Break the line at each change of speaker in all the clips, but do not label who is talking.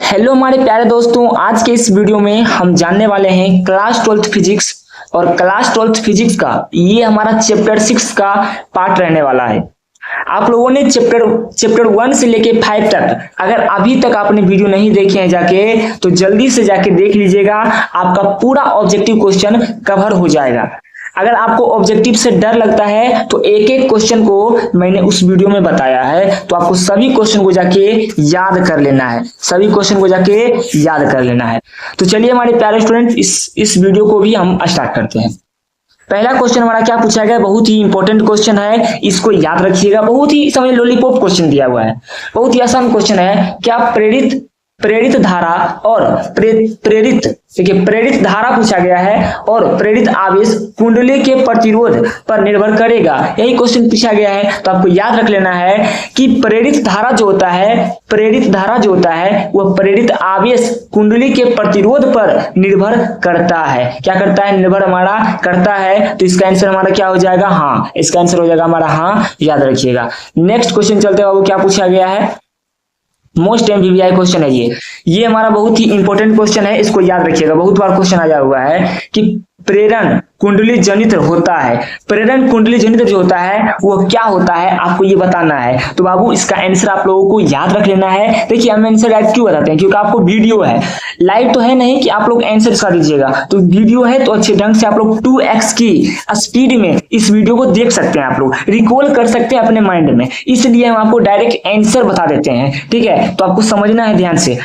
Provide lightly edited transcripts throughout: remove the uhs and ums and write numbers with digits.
Hello हमारे प्यारे दोस्तों, आज के इस वीडियो में हम जानने वाले हैं क्लास 12th फिजिक्स। और क्लास 12th फिजिक्स का ये हमारा चैप्टर 6 का पार्ट रहने वाला है। आप लोगों ने चैप्टर 1 से लेके 5 तक अगर अभी तक आपने वीडियो नहीं देखे हैं जाके तो जल्दी से जाके देख लीजिएगा, आपका पूरा ऑब्जेक्टिव क्वेश्चन कवर हो जाएगा। अगर आपको ऑब्जेक्टिव से डर लगता है तो एक एक क्वेश्चन को मैंने उस वीडियो में बताया है, तो आपको सभी क्वेश्चन को जाके याद कर लेना है, सभी क्वेश्चन को जाके याद कर लेना है। तो चलिए हमारे प्यारे स्टूडेंट, इस वीडियो को भी हम स्टार्ट करते हैं। पहला क्वेश्चन हमारा क्या पूछा गया, बहुत ही इंपॉर्टेंट क्वेश्चन है, इसको याद रखिएगा। बहुत ही समझ लॉलीपॉप क्वेश्चन दिया हुआ है, बहुत ही आसान क्वेश्चन है। क्या प्रेरित धारा और प्रेरित देखिए प्रेरित धारा पूछा गया है और प्रेरित आवेश कुंडली के प्रतिरोध पर निर्भर करेगा, यही क्वेश्चन पूछा गया है। तो आपको याद रख लेना है कि प्रेरित धारा जो होता है वह प्रेरित आवेश कुंडली के प्रतिरोध पर निर्भर करता है। क्या करता है? निर्भर हमारा करता है। तो इसका आंसर हमारा क्या हो जाएगा? हाँ, इसका आंसर हो जाएगा हमारा हाँ, याद रखिएगा। नेक्स्ट क्वेश्चन चलते हैं बाबू, क्या पूछा गया है? मोस्ट एमवीआई क्वेश्चन है ये हमारा बहुत ही इंपॉर्टेंट क्वेश्चन है, इसको याद रखिएगा। बहुत बार क्वेश्चन आया हुआ है कि प्रेरण कुंडली जनित होता है, प्रेरण कुंडली जनित जो होता है वो क्या होता है, आपको ये बताना है। तो बाबू इसका आंसर आप लोगों को याद रख लेना है। देखिए हम आंसर डायरेक्ट क्यों बताते हैं, क्योंकि आपको वीडियो है, लाइव तो है नहीं कि आप लोग आंसर इसका दीजिएगा। तो वीडियो है तो अच्छे ढंग से आप लोग 2x की स्पीड में इस वीडियो को देख सकते हैं, आप लोग रिकॉल कर सकते हैं अपने माइंड में, इसलिए हम आपको डायरेक्ट आंसर बता देते हैं। ठीक है, तो आपको समझना है ध्यान से।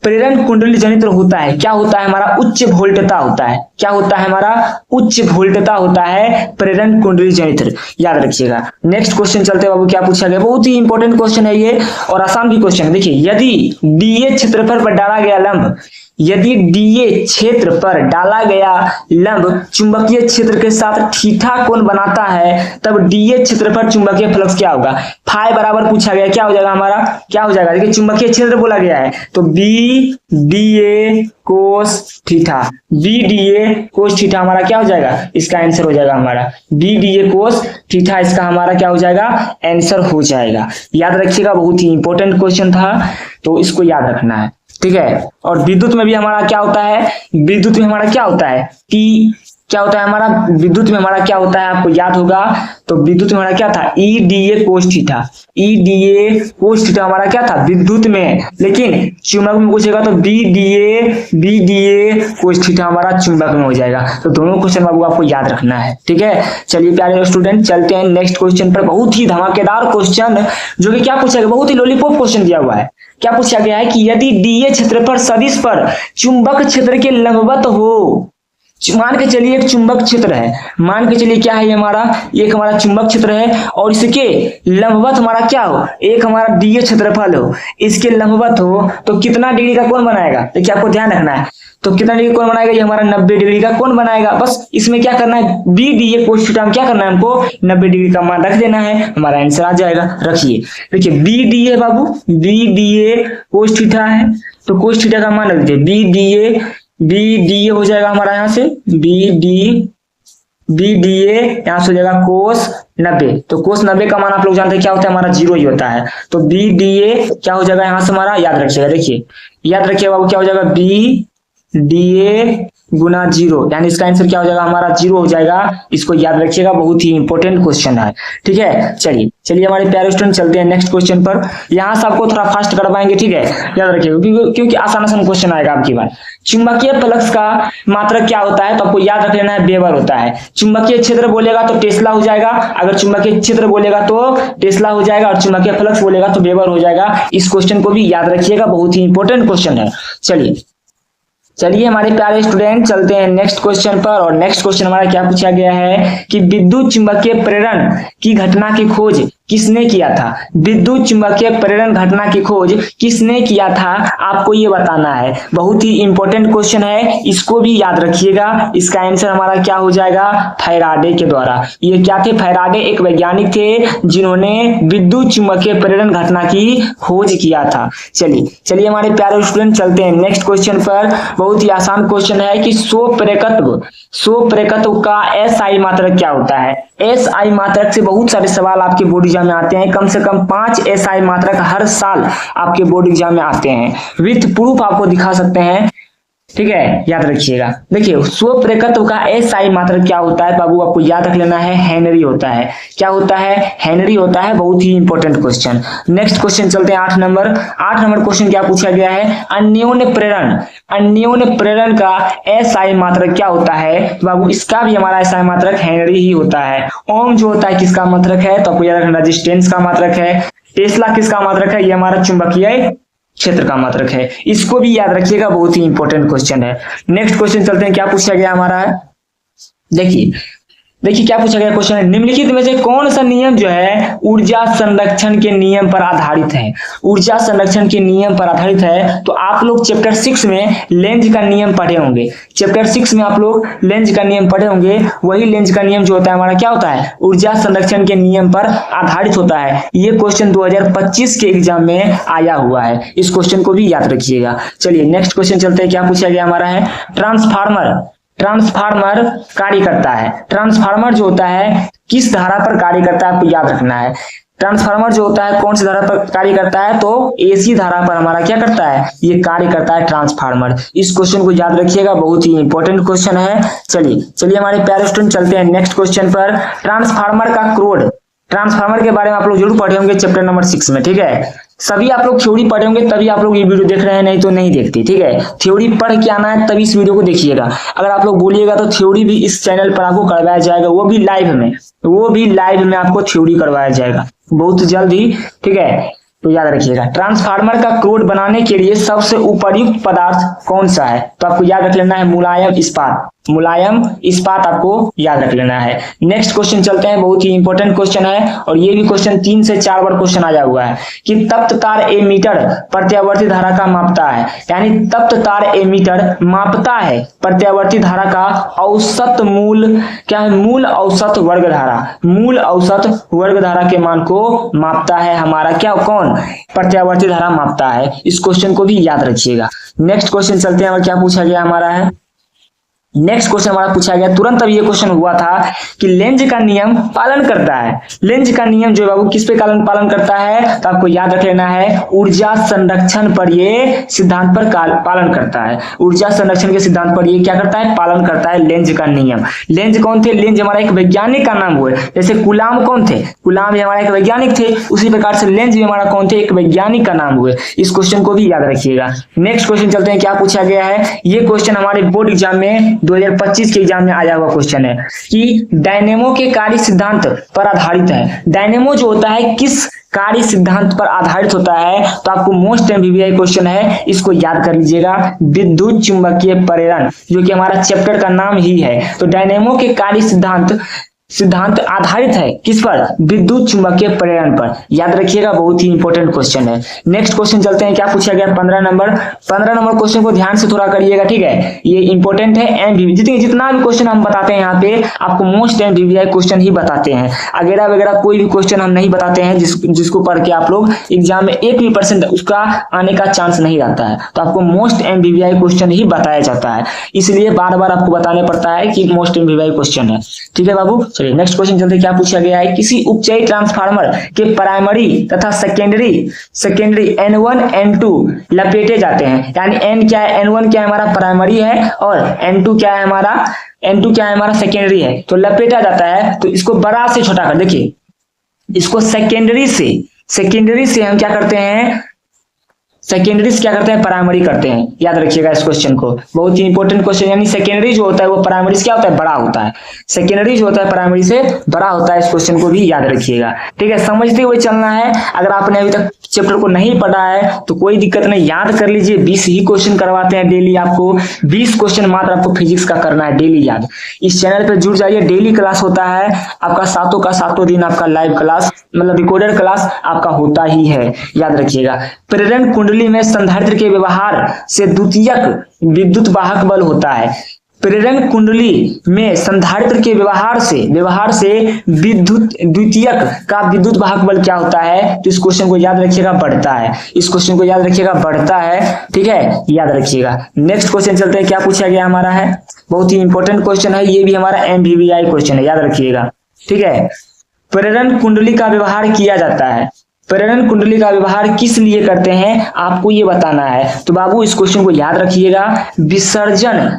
प्रेरण कुंडली जनित होता है, क्या होता है हमारा? उच्च वोल्टता होता है। क्या होता है हमारा? उच्च वोल्टता होता है प्रेरण कुंडली जनित, याद रखिएगा। नेक्स्ट क्वेश्चन चलते बाबू, क्या पूछा गया? बहुत ही इंपॉर्टेंट क्वेश्चन है ये और आसान भी क्वेश्चन है। देखिए यदि डीए क्षेत्रफल पर डाला गया लंब, यदि डीए क्षेत्र पर डाला गया लंब चुंबकीय क्षेत्र के साथ थीटा कोण बनाता है, तब डीए क्षेत्र पर चुंबकीय फ्लक्स क्या होगा? फाई बराबर पूछा गया, क्या हो जाएगा हमारा? क्या हो जाएगा? देखिए चुंबकीय क्षेत्र बोला गया है तो B d A cos theta, B d A cos theta हमारा क्या हो जाएगा? इसका आंसर हो जाएगा हमारा बी डीए कोस थीटा, इसका हमारा क्या हो जाएगा? आंसर हो जाएगा। याद रखिएगा, बहुत ही इंपॉर्टेंट क्वेश्चन था, तो इसको याद रखना है। ठीक है, और विद्युत में भी हमारा क्या होता है? विद्युत में हमारा क्या होता है कि क्या होता है हमारा? विद्युत में हमारा क्या होता है आपको याद होगा। तो विद्युत में हमारा क्या था? ई डीए कोस थीटा, ई डीए कोस थीटा हमारा क्या था विद्युत में, लेकिन चुंबक में पूछेगा तो बी डीए कोस थीटा हमारा चुंबक में हो जाएगा। तो दोनों क्वेश्चन बाबू आपको याद रखना है। ठीक है, चलिए प्यारे स्टूडेंट चलते हैं नेक्स्ट क्वेश्चन पर। बहुत ही धमाकेदार क्वेश्चन, जो कि क्या पूछा गया? बहुत ही लॉलीपॉप क्वेश्चन दिया हुआ है। क्या पूछा गया है कि यदि डीए क्षेत्रफल सदिश पर चुंबक क्षेत्र के लंबवत हो, मान के चलिए एक चुंबक क्षेत्र है, मान के चलिए क्या है ये हमारा, एक हमारा चुंबक क्षेत्र है और इसके लंबवत हमारा क्या हो? एक हमारा डीए क्षेत्रफल हो, इसके लंबवत हो तो कितना डिग्री का कोण बनाएगा? देखिए आपको ध्यान रखना है। तो कितना डिग्री कोण बनाएगा? ये हमारा 90 डिग्री का कोण बनाएगा। बस इसमें क्या करना है? बी डीए कोस थीटा में क्या करना है हमको? 90 डिग्री का मान रख देना है, हमारा आंसर आ जाएगा। रखिए, देखिए बी डीए बाबू, बी डीए कोस थीटा है तो कोस थीटा का मान रख दीजिए बी डी हो जाएगा हमारा, यहाँ से बी डी ए यहाँ से हो जाएगा कोस 90। तो कोस 90 का मान आप लोग जानते हैं क्या होता है? हमारा 0 ही होता है। तो बी डी ए क्या हो जाएगा यहाँ से हमारा? याद रखिएगा, देखिए याद रखिएगा बाबू, क्या हो जाएगा? बी डी ए गुना 0, यानी इसका आंसर क्या हो जाएगा हमारा? 0 हो जाएगा। इसको याद रखिएगा, बहुत ही इंपॉर्टेंट क्वेश्चन है। ठीक है, चलिए हमारे प्यारे स्टूडेंट चलते हैं नेक्स्ट क्वेश्चन पर। यहाँ से आपको थोड़ा फास्ट करवाएंगे, ठीक है, याद रखिएगा क्योंकि आसान क्वेश्चन आएगा आपकी बार। चुंबकीय फ्लक्स का मात्रक क्या होता है? तो आपको याद रख लेना है, वेबर होता है। चुंबकीय क्षेत्र बोलेगा तो टेस्ला हो जाएगा, अगर चुंबकीय क्षेत्र बोलेगा तो टेस्ला हो जाएगा और चुंबकीय फ्लक्स बोलेगा तो वेबर हो जाएगा। इस क्वेश्चन को भी याद रखिएगा, बहुत ही इंपॉर्टेंट क्वेश्चन है। चलिए हमारे प्यारे स्टूडेंट चलते हैं नेक्स्ट क्वेश्चन पर। और नेक्स्ट क्वेश्चन हमारा क्या पूछा गया है कि विद्युत चुंबकीय प्रेरण की घटना की खोज किसने किया था? विद्युत चुंबकीय प्रेरण घटना की खोज किसने किया था, आपको ये बताना है। बहुत ही इंपॉर्टेंट क्वेश्चन है, इसको भी याद रखिएगा। इसका आंसर हमारा क्या हो जाएगा? फैराडे के द्वारा। ये क्या थे? फैराडे एक वैज्ञानिक थे जिन्होंने विद्युत चुंबकीय प्रेरण घटना की खोज किया था। चलिए हमारे प्यारे स्टूडेंट चलते हैं नेक्स्ट क्वेश्चन पर। बहुत ही आसान क्वेश्चन है कि स्वप्रेरकत्व का एस आई मात्रक क्या होता है? एस आई मात्रक से बहुत सारे सवाल आपके बोर्ड एग्जाम में आते हैं। कम से कम 5 एसआई मात्रक हर साल आपके बोर्ड एग्जाम में आते हैं। विथ प्रूफ आपको दिखा सकते हैं, ठीक है, याद रखिएगा। देखिए स्वप्रेरकत्व का एसआई मात्रक क्या होता है बाबू, आपको याद रख लेना है, हेनरी होता है। क्या होता है? हेनरी होता है। बहुत ही इंपॉर्टेंट क्वेश्चन। नेक्स्ट क्वेश्चन चलते हैं 8 नंबर। 8 नंबर क्वेश्चन क्या पूछा गया है? अन्योन्य प्रेरण, अन्योन्य प्रेरण का एसआई मात्रक क्या होता है बाबू? इसका भी हमारा एसआई मात्रक हेनरी ही होता है। ओम जो होता है किसका मात्रक है? तो आपको याद रखना रेजिस्टेंस का मात्रक है। टेस्ला किसका मात्रक है? ये हमारा चुंबकीय क्षेत्र का मात्रक है। इसको भी याद रखिएगा, बहुत ही इंपॉर्टेंट क्वेश्चन है। नेक्स्ट क्वेश्चन चलते हैं, क्या पूछा गया हमारा है, देखिए क्या पूछा गया क्वेश्चन है, निम्नलिखित में से कौन सा नियम जो है ऊर्जा संरक्षण के नियम पर आधारित है? ऊर्जा संरक्षण के नियम पर आधारित है। तो आप लोग चैप्टर 6 में लेंज का नियम पढ़े होंगे। चैप्टर 6 में आप लोग लेंज का नियम पढ़े होंगे। वही लेंज का नियम जो होता है हमारा क्या होता है? ऊर्जा संरक्षण के नियम पर आधारित होता है। ये क्वेश्चन 2025 के एग्जाम में आया हुआ है। इस क्वेश्चन को भी याद रखिएगा। चलिए नेक्स्ट क्वेश्चन चलते हैं, क्या पूछा गया हमारा है, ट्रांसफार्मर, ट्रांसफार्मर कार्य करता है। ट्रांसफार्मर जो होता है किस धारा पर कार्य करता है, आपको याद रखना है। ट्रांसफार्मर जो होता है कौन सी धारा पर कार्य करता है? तो एसी धारा पर हमारा क्या करता है? ये कार्य करता है ट्रांसफार्मर। इस क्वेश्चन को याद रखिएगा, बहुत ही इंपॉर्टेंट क्वेश्चन है। चलिए हमारे प्यारे स्टूडेंट चलते हैं नेक्स्ट क्वेश्चन पर। ट्रांसफार्मर का क्रोड, ट्रांसफार्मर के बारे में आप लोग जरूर पढ़े होंगे चैप्टर नंबर 6 में, ठीक है। सभी आप लोग थ्योरी पढ़े होंगे तभी आप लोग ये वीडियो देख रहे हैं, नहीं तो नहीं देखते, ठीक है। थ्योरी पढ़ के आना है तभी इस वीडियो को देखिएगा। अगर आप लोग बोलिएगा तो थ्योरी भी इस चैनल पर आपको करवाया जाएगा, वो भी लाइव में आपको थ्योरी करवाया जाएगा बहुत जल्द ही, ठीक है। तो याद रखिएगा, ट्रांसफार्मर का क्रोड बनाने के लिए सबसे उपयुक्त पदार्थ कौन सा है? तो आपको याद रख लेना है मुलायम इस्पात, मुलायम इस्पात आपको याद रख लेना है। नेक्स्ट क्वेश्चन चलते हैं, बहुत ही इंपॉर्टेंट क्वेश्चन है और ये भी क्वेश्चन 3 से 4 बार क्वेश्चन आया हुआ है कि तप्त तार एमीटर प्रत्यावर्ती धारा का मापता है। यानी तप्त तार एमीटर मापता है प्रत्यावर्ती धारा का औसत मूल, क्या है? मूल औसत वर्ग धारा, मूल औसत वर्ग धारा के मान को मापता है हमारा क्या, कौन? प्रत्यावर्ती धारा मापता है। इस क्वेश्चन को भी याद रखिएगा। नेक्स्ट क्वेश्चन चलते हैं, और क्या पूछा गया हमारा है, नेक्स्ट क्वेश्चन हमारा पूछा गया, तुरंत अभी ये क्वेश्चन हुआ था कि लेंज का नियम पालन करता है। लेंज का नियम जो है बाबू किस पे पालन करता है? तो आपको याद रख लेना है ऊर्जा संरक्षण पर ये सिद्धांत पर पालन करता है। ऊर्जा संरक्षण के सिद्धांत पर ये क्या करता है? पालन करता है लेंज का नियम। लेंज कौन थे? लेंज हमारा एक वैज्ञानिक का नाम हुआ। जैसे गुलाम कौन थे? गुलाम भी हमारा एक वैज्ञानिक थे, उसी प्रकार से लेंज भी हमारा कौन थे? एक वैज्ञानिक का नाम हुए। इस क्वेश्चन को भी याद रखिएगा। नेक्स्ट क्वेश्चन चलते हैं, क्या पूछा गया है, ये क्वेश्चन हमारे बोर्ड एग्जाम में 2025 के एग्जाम में आया हुआ क्वेश्चन है कि डायनेमो के कार्य सिद्धांत पर आधारित है। डायनेमो जो होता है किस कार्य सिद्धांत पर आधारित होता है? तो आपको मोस्ट एमवीआई क्वेश्चन है, इसको याद कर लीजिएगा, विद्युत चुंबकीय प्रेरण, जो कि हमारा चैप्टर का नाम ही है। तो डायनेमो के कार्य सिद्धांत आधारित है किस पर? विद्युत चुंबकीय प्रेरण पर। याद रखिएगा, बहुत ही इंपॉर्टेंट क्वेश्चन है। नेक्स्ट क्वेश्चन चलते हैं, क्या पूछा गया 15 नंबर। 15 नंबर क्वेश्चन को ध्यान से थोड़ा करिएगा, ठीक है, ये इंपॉर्टेंट है। एमवीवी जितना भी क्वेश्चन हम बताते हैं यहाँ पे आपको मोस्ट एमवीवी क्वेश्चन ही बताते हैं। अगेरा वगैरह कोई भी क्वेश्चन हम नहीं बताते हैं जिसको पढ़ के आप लोग एग्जाम में 1% उसका आने का चांस नहीं रहता है। तो आपको मोस्ट एमवीवी क्वेश्चन ही बताया जाता है, इसलिए बार बार आपको बताना पड़ता है कि मोस्ट एमवीवी क्वेश्चन है, ठीक है बाबू। चलिए नेक्स्ट क्वेश्चन चलते, क्या पूछा गया है, किसी उपचयी ट्रांसफार्मर के प्राइमरी तथा सेकेंडरी N1 N2 लपेटे जाते हैं। यानी N क्या है? N1 क्या है? हमारा प्राइमरी है, और N2 क्या है? हमारा सेकेंडरी है। तो लपेटा जाता है, तो इसको बड़ा से छोटा कर, देखिए इसको सेकेंडरी से हम क्या करते हैं? सेकेंडरी से क्या करते हैं? प्राइमरी करते हैं। याद रखिएगा इस क्वेश्चन को, बहुत ही इंपॉर्टेंट क्वेश्चन। यानी सेकेंडरी जो होता है वो प्राइमरी से क्या होता है? बड़ा होता है। सेकेंडरी जो होता है प्राइमरी से बड़ा होता है। इस क्वेश्चन को भी याद रखिएगा, ठीक है, समझते हुए चलना है। अगर आपने अभी तक चैप्टर को नहीं पढ़ा है तो कोई दिक्कत नहीं, याद कर लीजिए। 20 ही क्वेश्चन करवाते हैं डेली, आपको 20 क्वेश्चन मात्र आपको फिजिक्स का करना है डेली याद। इस चैनल पर जुड़ जाइए, डेली क्लास होता है आपका, सातों का सातों दिन आपका लाइव क्लास, मतलब रिकॉर्डेड क्लास आपका होता ही है। याद रखिएगा, प्रेरण कुंडली में संधारित्र के व्यवहार से द्वितीयक विद्युत वाहक बल होता है। प्रेरण कुंडली में संधारित्र के व्यवहार से विद्युत द्वितीयक का विद्युत वाहक बल क्या होता है? तो इस क्वेश्चन को याद रखिएगा, बढ़ता है। इस क्वेश्चन को याद रखिएगा, बढ़ता है, ठीक है, याद रखिएगा। नेक्स्ट क्वेश्चन चलते हैं, क्या पूछा गया हमारा है, बहुत ही इंपॉर्टेंट क्वेश्चन है, ये भी हमारा एमवीवीआई क्वेश्चन है, याद रखिएगा, ठीक है। प्रेरण कुंडली का व्यवहार किया जाता है? प्रेरण कुंडली का व्यवहार किस लिए करते हैं आपको ये बताना है। तो बाबू इस क्वेश्चन को याद रखिएगा, विसर्जन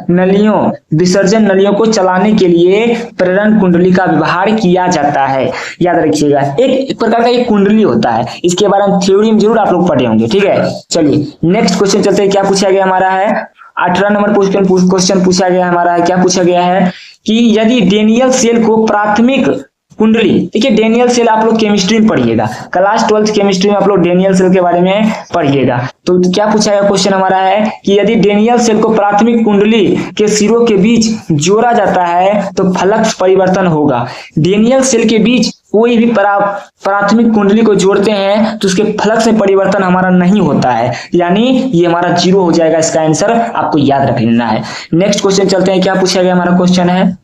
नलियों को चलाने के लिए प्रेरण कुंडली का व्यवहार किया जाता है। याद रखिएगा, एक प्रकार का एक कुंडली होता है, इसके बारे में थ्योरी में जरूर आप लोग पढ़े होंगे। ठीक है, चलिए नेक्स्ट क्वेश्चन चलते हैं। क्या पूछा गया हमारा है 18 नंबर क्वेश्चन पूछा गया हमारा है। क्या पूछा गया है कि यदि डेनियल सेल को प्राथमिक कुंडली, देखिए डेनियल सेल आप लोग केमिस्ट्री में पढ़िएगा, क्लास 12th केमिस्ट्री में आप लोग डेनियल सेल के बारे में पढ़िएगा। तो क्या पूछा गया क्वेश्चन हमारा है कि यदि डेनियल सेल को प्राथमिक कुंडली के सिरों के बीच जोड़ा जाता है तो फ्लक्स परिवर्तन होगा। डेनियल सेल के बीच कोई भी प्राथमिक कुंडली को जोड़ते हैं तो उसके फ्लक्स में परिवर्तन हमारा नहीं होता है, यानी ये हमारा 0 हो जाएगा। इसका आंसर आपको याद रख लेना है। नेक्स्ट क्वेश्चन चलते हैं। क्या पूछा गया हमारा क्वेश्चन है,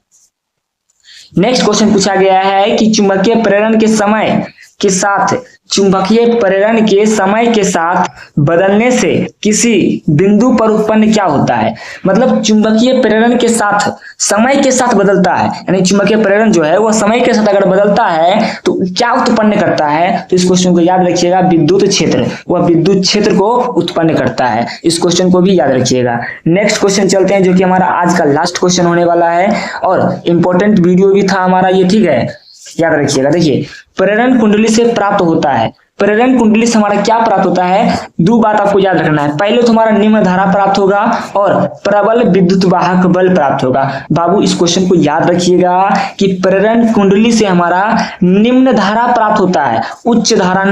नेक्स्ट क्वेश्चन पूछा गया है कि चुंबकीय प्रेरण के समय के साथ बदलने से किसी बिंदु पर उत्पन्न क्या होता है। मतलब चुंबकीय प्रेरण के साथ समय के साथ बदलता है, यानी चुंबकीय प्रेरण जो है वो समय के साथ अगर बदलता है तो क्या उत्पन्न करता है। तो इस क्वेश्चन को याद रखिएगा, विद्युत क्षेत्र, वह विद्युत क्षेत्र को उत्पन्न करता है। इस क्वेश्चन को भी याद रखिएगा। नेक्स्ट क्वेश्चन चलते हैं, जो कि हमारा आज का लास्ट क्वेश्चन होने वाला है और इंपॉर्टेंट वीडियो भी था हमारा ये। ठीक है, याद रखिएगा। देखिए प्रेरण कुंडली से प्राप्त होता है, प्रेरण कुंडली से हमारा क्या प्राप्त होता है, दो बात आपको याद रखना है। पहले तो हमारा निम्न धारा प्राप्त होगा और प्रबल विद्युत वाहक बल प्राप्त होगा। बाबू इस क्वेश्चन को याद रखिएगा कि प्रेरण कुंडली से हमारा निम्न धारा प्राप्त होता है, उच्च धारा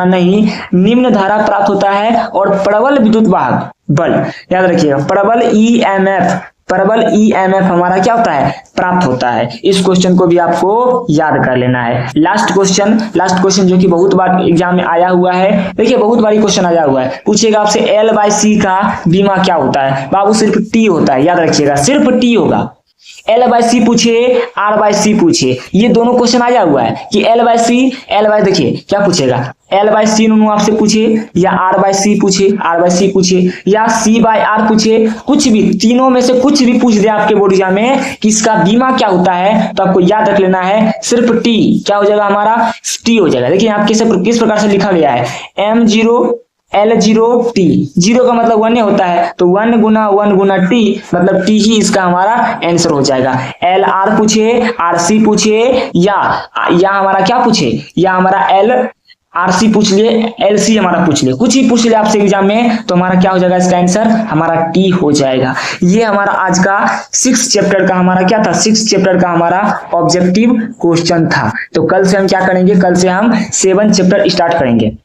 नहीं, निम्न धारा प्राप्त होता है और प्रबल विद्युत वाहक बल, याद रखिएगा, प्रबल ईएमएफ हमारा क्या होता है, प्राप्त होता है। इस क्वेश्चन को भी आपको याद कर लेना है। लास्ट क्वेश्चन जो कि बहुत बार एग्जाम में आया हुआ है। देखिए बहुत बार क्वेश्चन आया हुआ है, पूछेगा आपसे L/C का बीमा क्या होता है। बाबू सिर्फ T होता है, याद रखिएगा, सिर्फ T होगा। L/C पूछे, R/C पूछे, ये दोनों क्वेश्चन आया हुआ है कि L/C देखिए क्या पूछेगा, L/C नो आपसे पूछे या R/C पूछे या C/R पूछे, कुछ भी तीनों में से कुछ भी पूछ दे आपके बोर्ड एग्जाम में कि इसका बीमा क्या होता है, तो आपको याद रख लेना है सिर्फ T। क्या हो जाएगा हमारा, T हो जाएगा। देखिए यहाँ किस प्रकार से लिखा गया है, M0L0T, 0 का मतलब 1 होता है, तो 1 गुना T मतलब T ही इसका हमारा आंसर हो जाएगा। LR पूछे, RC पूछे या हमारा क्या पूछे, या हमारा RC पूछ लिए, LC हमारा पूछ लिए, कुछ ही पूछ लिया आपसे एग्जाम में, तो हमारा क्या हो जाएगा, इसका आंसर हमारा T हो जाएगा। ये हमारा आज का 6 चैप्टर का हमारा क्या था, 6 चैप्टर का हमारा ऑब्जेक्टिव क्वेश्चन था। तो कल से हम क्या करेंगे, कल से हम 7 चैप्टर स्टार्ट करेंगे,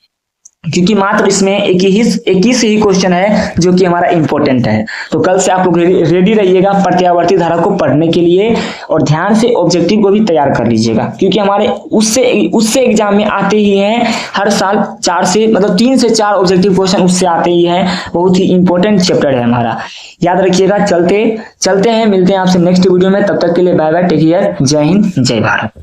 क्योंकि मात्र इसमें 21 ही क्वेश्चन है जो कि हमारा इंपॉर्टेंट है। तो कल से आप लोग रेडी रहिएगा प्रत्यावर्ती धारा को पढ़ने के लिए और ध्यान से ऑब्जेक्टिव को भी तैयार कर लीजिएगा, क्योंकि हमारे उससे एग्जाम में आते ही हैं हर साल 3 से 4 ऑब्जेक्टिव क्वेश्चन उससे आते ही हैं। बहुत ही इंपॉर्टेंट चैप्टर है हमारा, याद रखिएगा। चलते हैं, मिलते हैं आपसे नेक्स्ट वीडियो में। तब तक के लिए बाय बाय, टेक केयर, जय हिंद, जय भारत।